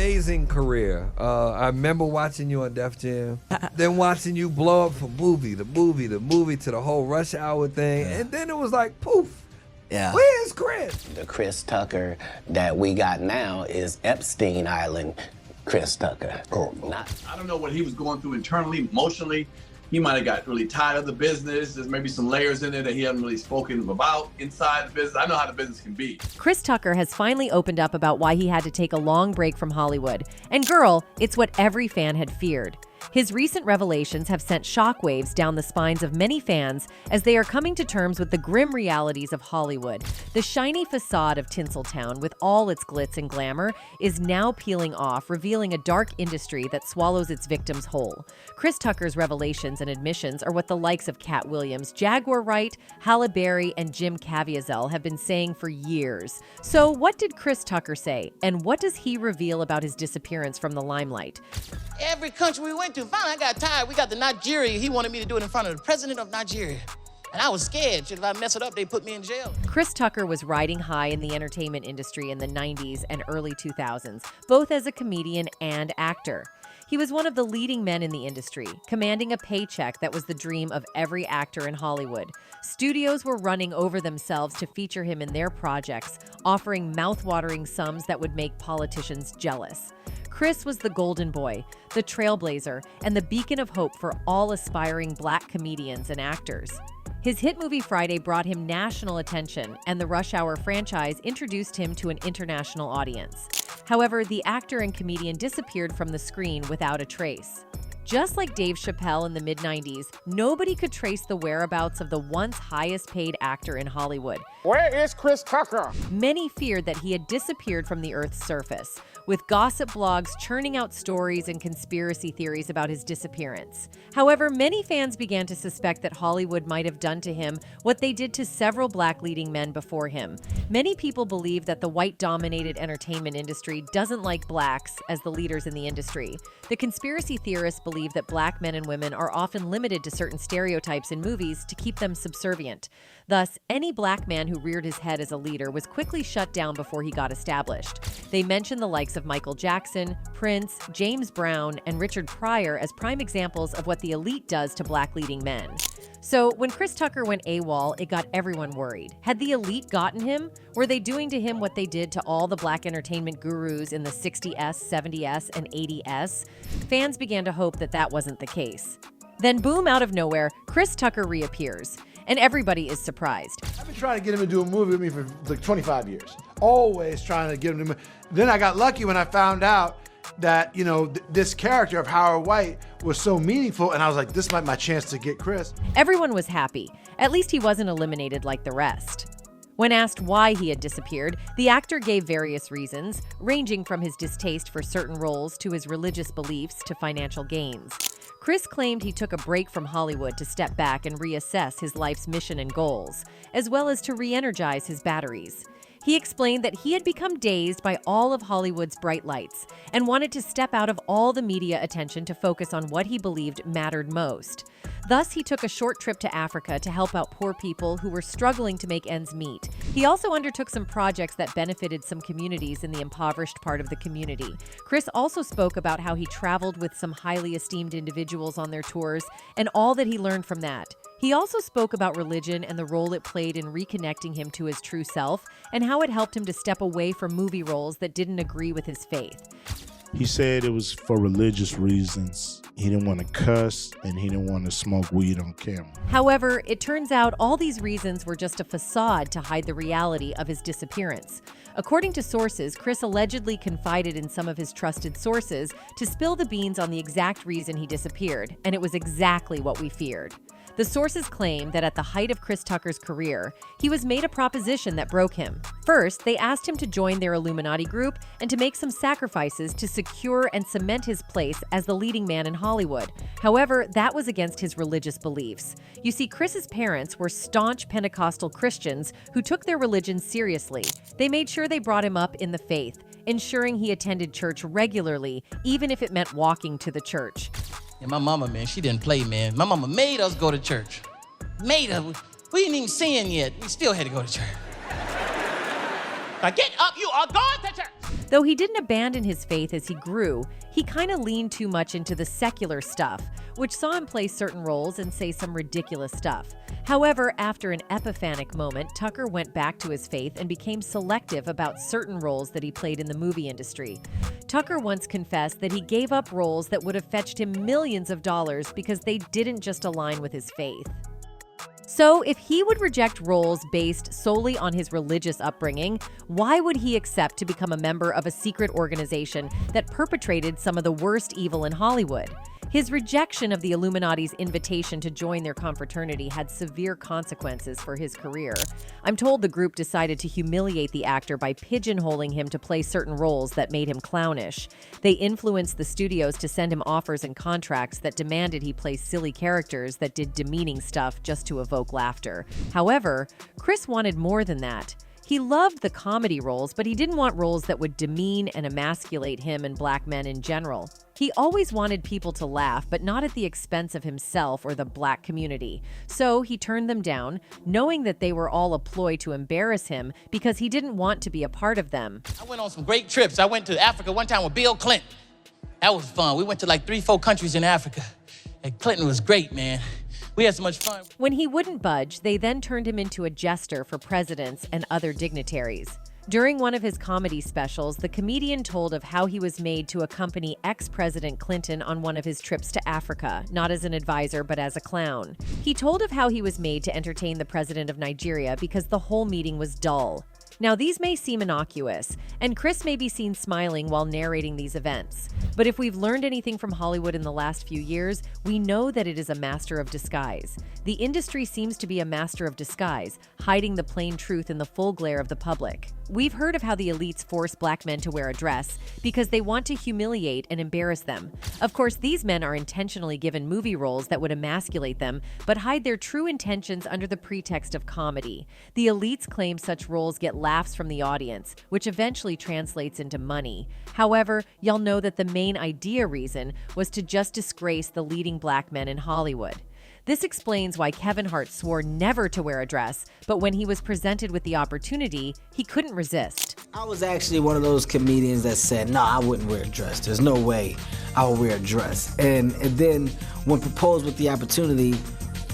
amazing career. I remember watching you on Def Jam, then watching you blow up from movie to movie to the whole Rush Hour thing, and then it was like, poof. Yeah. Where's Chris? The Chris Tucker that we got now is Epstein Island Chris Tucker. I don't know what he was going through internally, emotionally. He might have got really tired of the business. There's maybe some layers in there that he hasn't really spoken about inside the business. I know how the business can be. Chris Tucker has finally opened up about why he had to take a long break from Hollywood. And girl, it's what every fan had feared. His recent revelations have sent shockwaves down the spines of many fans as they are coming to terms with the grim realities of Hollywood. The shiny facade of Tinseltown, with all its glitz and glamour, is now peeling off, revealing a dark industry that swallows its victims whole. Chris Tucker's revelations and admissions are what the likes of Cat Williams, Jaguar Wright, Halle Berry, and Jim Caviezel have been saying for years. So what did Chris Tucker say, and what does he reveal about his disappearance from the limelight? Every country we went to, finally I got tired. We got to Nigeria. He wanted me to do it in front of the president of Nigeria. And I was scared. If I mess it up, they put me in jail. Chris Tucker was riding high in the entertainment industry in the 90s and early 2000s, both as a comedian and actor. He was one of the leading men in the industry, commanding a paycheck that was the dream of every actor in Hollywood. Studios were running over themselves to feature him in their projects, offering mouth-watering sums that would make politicians jealous. Chris was the golden boy, the trailblazer, and the beacon of hope for all aspiring Black comedians and actors. His hit movie Friday brought him national attention, and the Rush Hour franchise introduced him to an international audience. However, the actor and comedian disappeared from the screen without a trace. Just like Dave Chappelle in the mid-90s, nobody could trace the whereabouts of the once highest-paid actor in Hollywood. Where is Chris Tucker? Many feared that he had disappeared from the Earth's surface, with gossip blogs churning out stories and conspiracy theories about his disappearance. However, many fans began to suspect that Hollywood might have done to him what they did to several Black leading men before him. Many people believe that the white-dominated entertainment industry doesn't like Blacks as the leaders in the industry. The conspiracy theorists believe that Black men and women are often limited to certain stereotypes in movies to keep them subservient. Thus, any Black man who reared his head as a leader was quickly shut down before he got established. They mention the likes of Michael Jackson, Prince, James Brown, and Richard Pryor as prime examples of what the elite does to Black leading men. So when Chris Tucker went AWOL, it got everyone worried. Had the elite gotten him? Were they doing to him what they did to all the Black entertainment gurus in the 60s, 70s, and 80s? Fans began to hope that that wasn't the case. Then boom, out of nowhere, Chris Tucker reappears. And everybody is surprised. I've been trying to get him to do a movie with me for like 25 years. Always trying to get him to. Then I got lucky when I found out that, you know, this character of Howard White was so meaningful, and I was like, this might be my chance to get Chris. Everyone was happy. At least he wasn't eliminated like the rest. When asked why he had disappeared, the actor gave various reasons, ranging from his distaste for certain roles to his religious beliefs to financial gains. Chris claimed he took a break from Hollywood to step back and reassess his life's mission and goals, as well as to re-energize his batteries. He explained that he had become dazed by all of Hollywood's bright lights and wanted to step out of all the media attention to focus on what he believed mattered most. Thus, he took a short trip to Africa to help out poor people who were struggling to make ends meet. He also undertook some projects that benefited some communities in the impoverished part of the community. Chris also spoke about how he traveled with some highly esteemed individuals on their tours and all that he learned from that. He also spoke about religion and the role it played in reconnecting him to his true self and how it helped him to step away from movie roles that didn't agree with his faith. He said it was for religious reasons. He didn't want to cuss and he didn't want to smoke weed on camera. However, it turns out all these reasons were just a facade to hide the reality of his disappearance. According to sources, Chris allegedly confided in some of his trusted sources to spill the beans on the exact reason he disappeared, and it was exactly what we feared. The sources claim that at the height of Chris Tucker's career, he was made a proposition that broke him. First, they asked him to join their Illuminati group and to make some sacrifices to secure and cement his place as the leading man in Hollywood. However, that was against his religious beliefs. You see, Chris's parents were staunch Pentecostal Christians who took their religion seriously. They made sure they brought him up in the faith, ensuring he attended church regularly, even if it meant walking to the church. And my mama, man, she didn't play, man. My mama made us go to church. Made us. We didn't even sin yet. We still had to go to church. Now get up, you are going to church. Though he didn't abandon his faith as he grew, he kind of leaned too much into the secular stuff, which saw him play certain roles and say some ridiculous stuff. However, after an epiphanic moment, Tucker went back to his faith and became selective about certain roles that he played in the movie industry. Tucker once confessed that he gave up roles that would have fetched him millions of dollars because they didn't just align with his faith. So, if he would reject roles based solely on his religious upbringing, why would he accept to become a member of a secret organization that perpetrated some of the worst evil in Hollywood? His rejection of the Illuminati's invitation to join their confraternity had severe consequences for his career. I'm told the group decided to humiliate the actor by pigeonholing him to play certain roles that made him clownish. They influenced the studios to send him offers and contracts that demanded he play silly characters that did demeaning stuff just to evoke laughter. However, Chris wanted more than that. He loved the comedy roles, but he didn't want roles that would demean and emasculate him and black men in general. He always wanted people to laugh, but not at the expense of himself or the black community. So he turned them down, knowing that they were all a ploy to embarrass him because he didn't want to be a part of them. I went on some great trips. I went to Africa one time with Bill Clinton. That was fun. We went to like 3-4 countries in Africa. And Clinton was great, man. We had so much fun. When he wouldn't budge, they then turned him into a jester for presidents and other dignitaries. During one of his comedy specials, the comedian told of how he was made to accompany ex-President Clinton on one of his trips to Africa, not as an advisor, but as a clown. He told of how he was made to entertain the president of Nigeria because the whole meeting was dull. Now, these may seem innocuous, and Chris may be seen smiling while narrating these events. But if we've learned anything from Hollywood in the last few years, we know that it is a master of disguise. The industry seems to be a master of disguise, hiding the plain truth in the full glare of the public. We've heard of how the elites force black men to wear a dress because they want to humiliate and embarrass them. Of course, these men are intentionally given movie roles that would emasculate them, but hide their true intentions under the pretext of comedy. The elites claim such roles get laughs from the audience, which eventually translates into money. However, y'all know that the main reason was to just disgrace the leading black men in Hollywood. This explains why Kevin Hart swore never to wear a dress, but when he was presented with the opportunity, he couldn't resist. I was actually one of those comedians that said, no, I wouldn't wear a dress. There's no way I would wear a dress. And then when proposed with the opportunity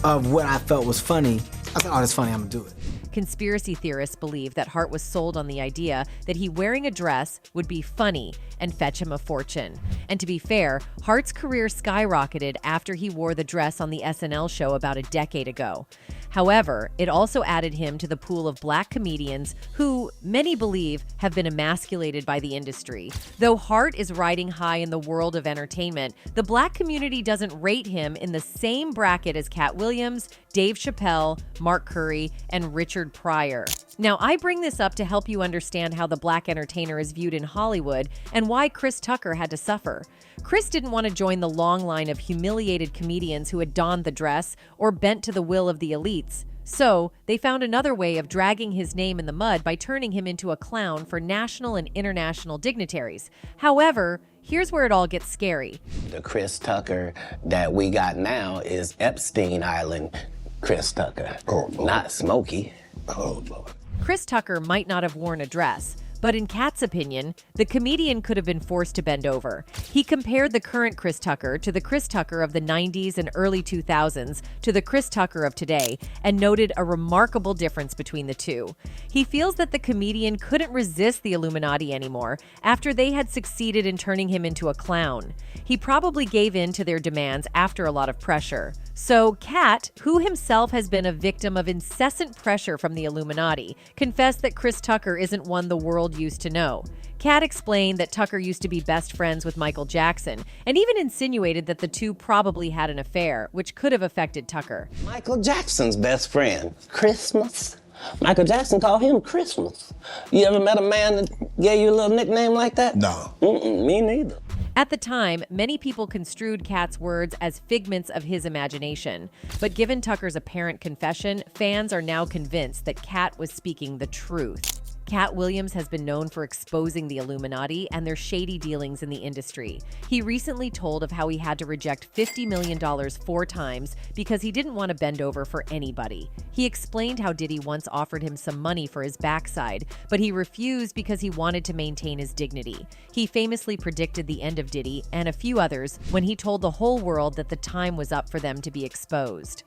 of what I felt was funny, I said, oh, that's funny, I'm gonna do it. Conspiracy theorists believe that Hart was sold on the idea that he wearing a dress would be funny and fetch him a fortune. And to be fair, Hart's career skyrocketed after he wore the dress on the SNL show about a decade ago. However, it also added him to the pool of black comedians who, many believe, have been emasculated by the industry. Though Hart is riding high in the world of entertainment, the black community doesn't rate him in the same bracket as Cat Williams, Dave Chappelle, Mark Curry, and Richard Pryor. Now, I bring this up to help you understand how the black entertainer is viewed in Hollywood and why Chris Tucker had to suffer. Chris didn't want to join the long line of humiliated comedians who had donned the dress or bent to the will of the elites. So, they found another way of dragging his name in the mud by turning him into a clown for national and international dignitaries. However, here's where it all gets scary. The Chris Tucker that we got now is Epstein Island Chris Tucker, not Smokey. Oh, Lord. Chris Tucker might not have worn a dress, but in Kat's opinion, the comedian could have been forced to bend over. He compared the current Chris Tucker to the Chris Tucker of the 90s and early 2000s to the Chris Tucker of today and noted a remarkable difference between the two. He feels that the comedian couldn't resist the Illuminati anymore after they had succeeded in turning him into a clown. He probably gave in to their demands after a lot of pressure. So, Kat, who himself has been a victim of incessant pressure from the Illuminati, confessed that Chris Tucker isn't one the world used to know. Kat explained that Tucker used to be best friends with Michael Jackson, and even insinuated that the two probably had an affair, which could have affected Tucker. Michael Jackson's best friend, Christmas. Michael Jackson called him Christmas. You ever met a man that gave you a little nickname like that? No. Me neither. At the time, many people construed Kat's words as figments of his imagination. But given Tucker's apparent confession, fans are now convinced that Kat was speaking the truth. Cat Williams has been known for exposing the Illuminati and their shady dealings in the industry. He recently told of how he had to reject $50 million 4 times because he didn't want to bend over for anybody. He explained how Diddy once offered him some money for his backside, but he refused because he wanted to maintain his dignity. He famously predicted the end of Diddy and a few others when he told the whole world that the time was up for them to be exposed.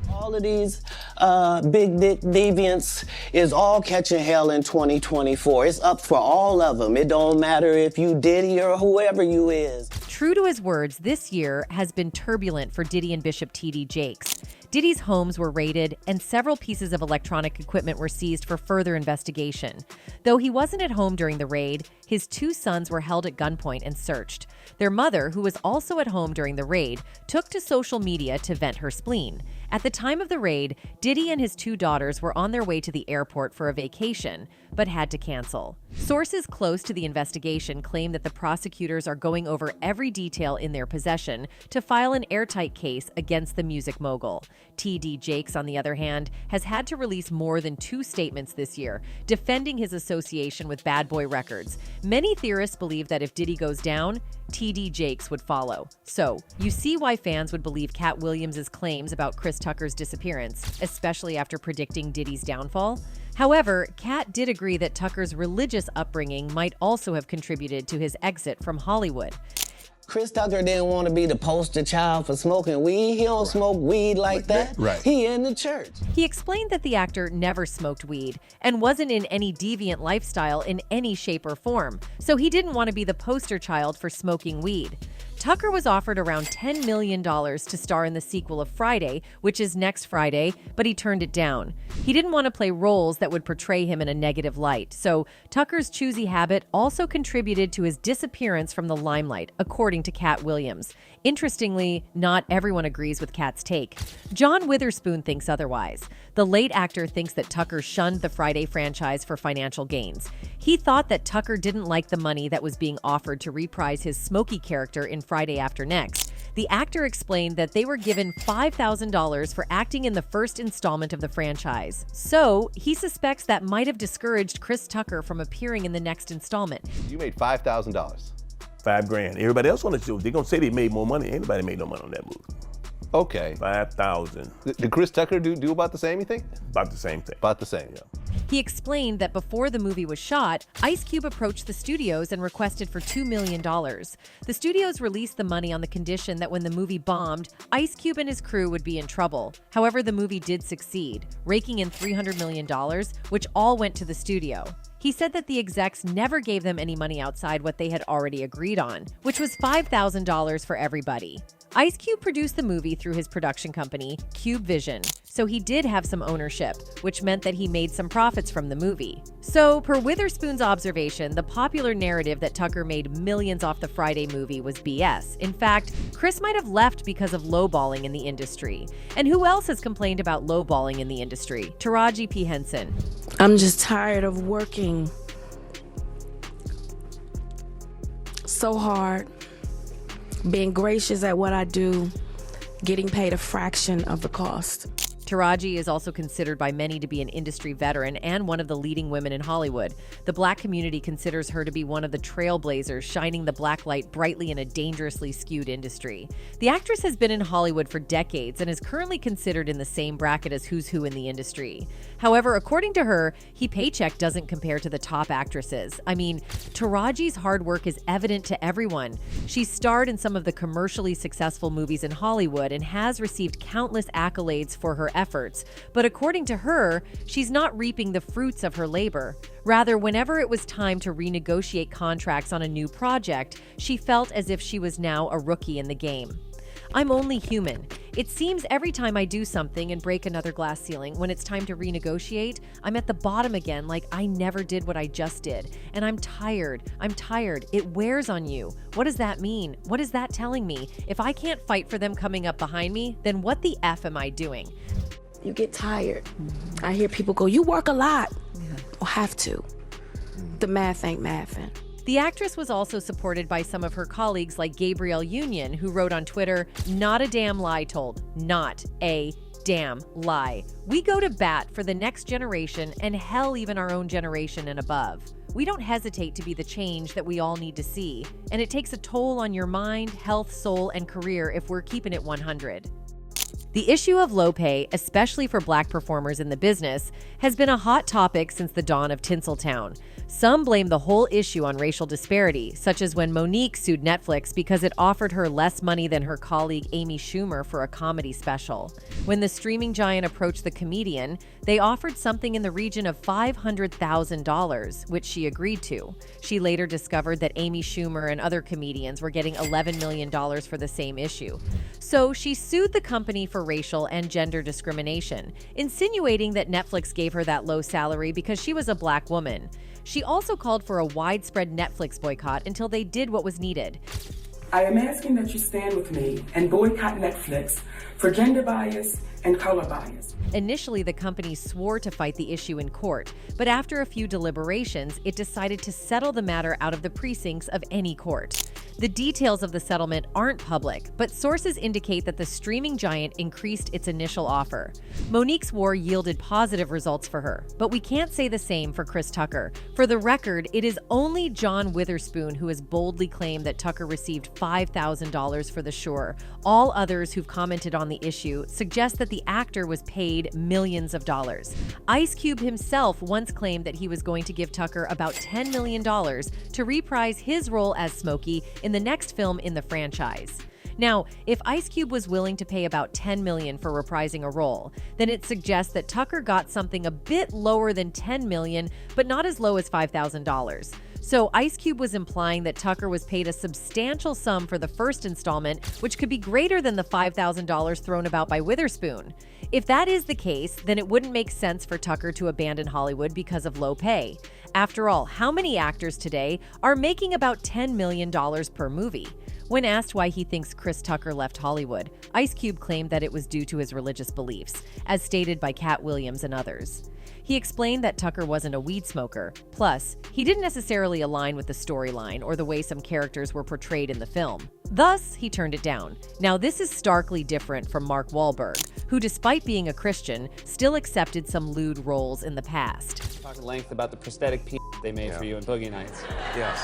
All of these big dick deviants is all catching hell in 2024. It's up for all of them. It don't matter if you Diddy or whoever you is. True to his words, this year has been turbulent for Diddy and Bishop T.D. Jakes. Diddy's homes were raided and several pieces of electronic equipment were seized for further investigation. Though he wasn't at home during the raid, his 2 sons were held at gunpoint and searched. Their mother, who was also at home during the raid, took to social media to vent her spleen. At the time of the raid, Diddy and his 2 daughters were on their way to the airport for a vacation, but had to cancel. Sources close to the investigation claim that the prosecutors are going over every detail in their possession to file an airtight case against the music mogul. T.D. Jakes, on the other hand, has had to release more than 2 statements this year, defending his association with Bad Boy Records. Many theorists believe that if Diddy goes down, T.D. Jakes would follow. So, you see why fans would believe Cat Williams' claims about Chris Tucker's disappearance, especially after predicting Diddy's downfall? However, Cat did agree that Tucker's religious upbringing might also have contributed to his exit from Hollywood. Chris Tucker didn't want to be the poster child for smoking weed. He don't smoke weed like that. Right. He in the church. He explained that the actor never smoked weed and wasn't in any deviant lifestyle in any shape or form, so he didn't want to be the poster child for smoking weed. Tucker was offered around $10 million to star in the sequel of Friday, which is next Friday, but he turned it down. He didn't want to play roles that would portray him in a negative light, so Tucker's choosy habit also contributed to his disappearance from the limelight, according to Cat Williams. Interestingly, not everyone agrees with Cat's take. John Witherspoon thinks otherwise. The late actor thinks that Tucker shunned the Friday franchise for financial gains. He thought that Tucker didn't like the money that was being offered to reprise his Smokey character in Friday After Next. The actor explained that they were given $5,000 for acting in the first installment of the franchise. So, he suspects that might have discouraged Chris Tucker from appearing in the next installment. You made $5,000. $5,000. Everybody else on the show, they're gonna say they made more money. Anybody made no money on that movie. Okay. 5,000. Did Chris Tucker do about the same, you think? About the same thing. About the same, yeah. He explained that before the movie was shot, Ice Cube approached the studios and requested for $2 million. The studios released the money on the condition that when the movie bombed, Ice Cube and his crew would be in trouble. However, the movie did succeed, raking in $300 million, which all went to the studio. He said that the execs never gave them any money outside what they had already agreed on, which was $5,000 for everybody. Ice Cube produced the movie through his production company, Cube Vision, so he did have some ownership, which meant that he made some profits from the movie. So, per Witherspoon's observation, the popular narrative that Tucker made millions off the Friday movie was BS. In fact, Chris might have left because of lowballing in the industry. And who else has complained about lowballing in the industry? Teraji P. Henson. I'm just tired of working so hard, being gracious at what I do, getting paid a fraction of the cost. Teraji is also considered by many to be an industry veteran and one of the leading women in Hollywood. The Black community considers her to be one of the trailblazers, shining the black light brightly in a dangerously skewed industry. The actress has been in Hollywood for decades and is currently considered in the same bracket as who's who in the industry. However, according to her, her paycheck doesn't compare to the top actresses. I mean, Taraji's hard work is evident to everyone. She's starred in some of the commercially successful movies in Hollywood and has received countless accolades for her efforts. But according to her, she's not reaping the fruits of her labor. Rather, whenever it was time to renegotiate contracts on a new project, she felt as if she was now a rookie in the game. I'm only human. It seems every time I do something and break another glass ceiling, when it's time to renegotiate, I'm at the bottom again, like I never did what I just did. And I'm tired. It wears on you. What does that mean? What is that telling me? If I can't fight for them coming up behind me, then what the F am I doing? You get tired. I hear people go, you work a lot. Or have to. The math ain't mathin'. The actress was also supported by some of her colleagues like Gabrielle Union, who wrote on Twitter, "Not a damn lie told. Not a Damn, lie. We go to bat for the next generation and hell, even our own generation and above. We don't hesitate to be the change that we all need to see, and it takes a toll on your mind, health, soul, and career if we're keeping it 100. The issue of low pay, especially for Black performers in the business, has been a hot topic since the dawn of Tinseltown. Some blame the whole issue on racial disparity, such as when Monique sued Netflix because it offered her less money than her colleague Amy Schumer for a comedy special. When the streaming giant approached the comedian, they offered something in the region of $500,000, which she agreed to. She later discovered that Amy Schumer and other comedians were getting $11 million for the same issue. So she sued the company for racial and gender discrimination, insinuating that Netflix gave her that low salary because she was a Black woman. She also called for a widespread Netflix boycott until they did what was needed. I am asking that you stand with me and boycott Netflix for gender bias and color bias. Initially, the company swore to fight the issue in court, but after a few deliberations, it decided to settle the matter out of the precincts of any court. The details of the settlement aren't public, but sources indicate that the streaming giant increased its initial offer. Monique's war yielded positive results for her, but we can't say the same for Chris Tucker. For the record, it is only John Witherspoon who has boldly claimed that Tucker received $5,000 for The Shore. All others who've commented on the issue suggest that the actor was paid millions of dollars. Ice Cube himself once claimed that he was going to give Tucker about $10 million to reprise his role as Smokey in the next film in the franchise. Now, if Ice Cube was willing to pay about $10 million for reprising a role, then it suggests that Tucker got something a bit lower than $10 million, but not as low as $5,000. So Ice Cube was implying that Tucker was paid a substantial sum for the first installment, which could be greater than the $5,000 thrown about by Witherspoon. If that is the case, then it wouldn't make sense for Tucker to abandon Hollywood because of low pay. After all, how many actors today are making about $10 million per movie? When asked why he thinks Chris Tucker left Hollywood, Ice Cube claimed that it was due to his religious beliefs, as stated by Cat Williams and others. He explained that Tucker wasn't a weed smoker. Plus, he didn't necessarily align with the storyline or the way some characters were portrayed in the film. Thus, he turned it down. Now, this is starkly different from Mark Wahlberg, who, despite being a Christian, still accepted some lewd roles in the past. Talk at length about the prosthetic they made for you in Boogie Nights. Yes.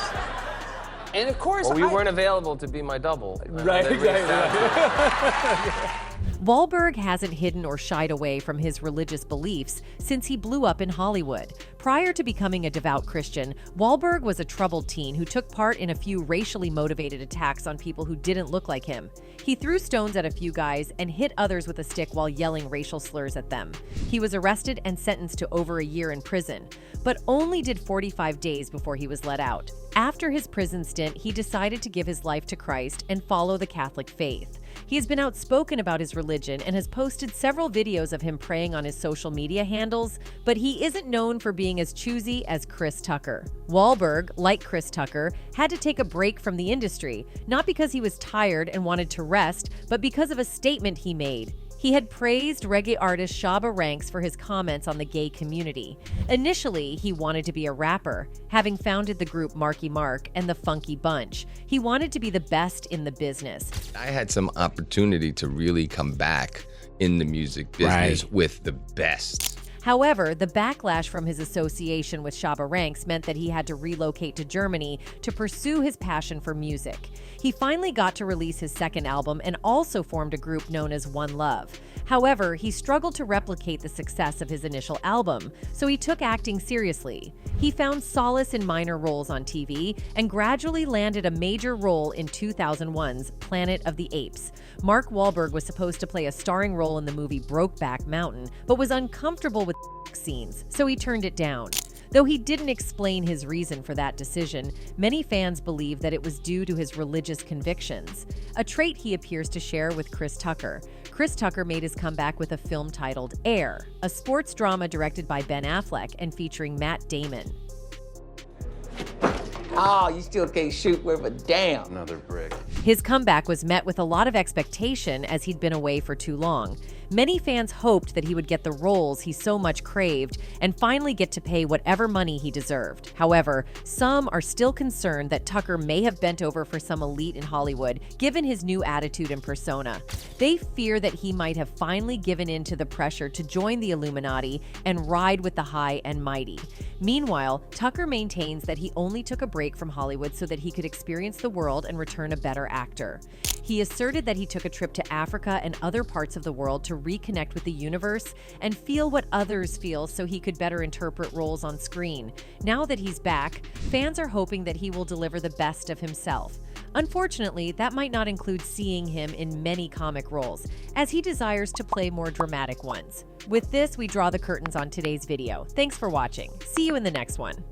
And of course, well, you weren't available to be my double. Right, exactly. Wahlberg hasn't hidden or shied away from his religious beliefs since he blew up in Hollywood. Prior to becoming a devout Christian, Wahlberg was a troubled teen who took part in a few racially motivated attacks on people who didn't look like him. He threw stones at a few guys and hit others with a stick while yelling racial slurs at them. He was arrested and sentenced to over a year in prison, but only did 45 days before he was let out. After his prison stint, he decided to give his life to Christ and follow the Catholic faith. He has been outspoken about his religion and has posted several videos of him praying on his social media handles, but he isn't known for being as choosy as Chris Tucker. Wahlberg, like Chris Tucker, had to take a break from the industry, not because he was tired and wanted to rest, but because of a statement he made. He had praised reggae artist Shabba Ranks for his comments on the gay community. Initially, he wanted to be a rapper, having founded the group Marky Mark and the Funky Bunch. He wanted to be the best in the business. I had some opportunity to really come back in the music business with the best. However, the backlash from his association with Shabba Ranks meant that he had to relocate to Germany to pursue his passion for music. He finally got to release his second album and also formed a group known as One Love. However, he struggled to replicate the success of his initial album, so he took acting seriously. He found solace in minor roles on TV and gradually landed a major role in 2001's Planet of the Apes. Mark Wahlberg was supposed to play a starring role in the movie Brokeback Mountain, but was uncomfortable with scenes, so he turned it down. Though he didn't explain his reason for that decision, many fans believe that it was due to his religious convictions, a trait he appears to share with Chris Tucker. Chris Tucker made his comeback with a film titled Air, a sports drama directed by Ben Affleck and featuring Matt Damon. Oh, you still can't shoot worth a damn. Another brick. His comeback was met with a lot of expectation as he'd been away for too long. Many fans hoped that he would get the roles he so much craved and finally get to pay whatever money he deserved. However, some are still concerned that Tucker may have bent over for some elite in Hollywood, given his new attitude and persona. They fear that he might have finally given in to the pressure to join the Illuminati and ride with the high and mighty. Meanwhile, Tucker maintains that he only took a break from Hollywood so that he could experience the world and return a better actor. He asserted that he took a trip to Africa and other parts of the world to reconnect with the universe and feel what others feel so he could better interpret roles on screen. Now that he's back, fans are hoping that he will deliver the best of himself. Unfortunately, that might not include seeing him in many comic roles, as he desires to play more dramatic ones. With this, we draw the curtains on today's video. Thanks for watching. See you in the next one.